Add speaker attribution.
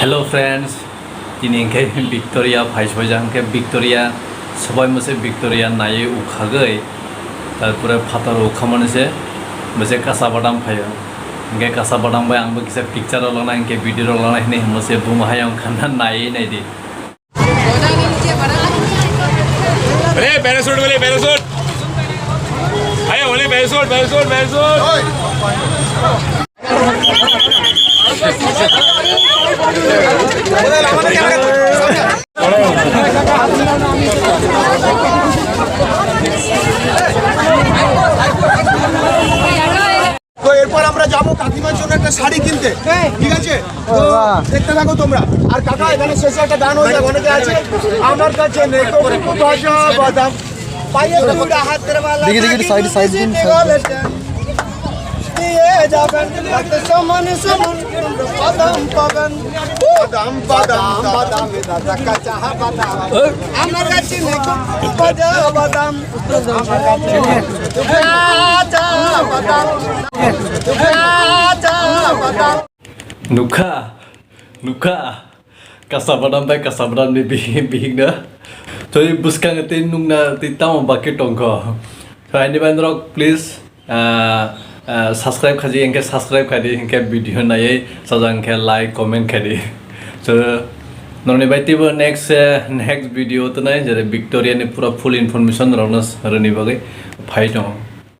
Speaker 1: Hello friends दिनै के Victoria फाइसबाय के विक्टोरिया सबाय मोसे विक्टोरिया नाये उखागै तारपरे फातार उखामनसे मोसे कासा बादाम फायो इनके कासा बादाम बाय आंबो किसा पिक्चर लाना इनके वीडियो लाना हिने मोसे बुमाहाय खाना नाये नायदि
Speaker 2: अरे पैराशूट बोले पैराशूट आया बोले पैराशूट पैराशूट पैराशूट
Speaker 3: তো এরপর আমরা যাবো কাকিমার জন্য একটা শাড়ি কিনতে, ঠিক আছে? তো দেখতে থাকো তোমরা। আর কাকা এখানে শেষে একটা গান হয়ে যাবে, অনেকে আছে আমার কাছে নেই তো কাঁচা বাদাম পায়ে দুটা হাতের মালা দেখি সাইড সাইড দিন দিয়ে যাবেন তাতে সমান সমান বাদাম পাবেন বাদাম বাদাম বাদাম দাদা কাঁচা বাদাম আমার কাছে নেই তো কাঁচা বাদাম আমার কাছে কাঁচা বাদাম
Speaker 1: नुखा नुखा कासा बादाम बाय कासा बादाम नि बिहिं ना तो बुसकांग ते नुंगना ते ताम बाके टंको तो आइनि बांद्रक प्लीज सब्सक्राइब खाजी इनके सब्सक्राइब खादी इनके वीडियो नाये सजां के लाइक कमेंट खादी तो नरनि बायतिबो नेक्स्ट वीडियो तो नाय जेरै विक्टोरिया नि पूरा फुल इनफरमेशन रनस रनि बागै फाइ दं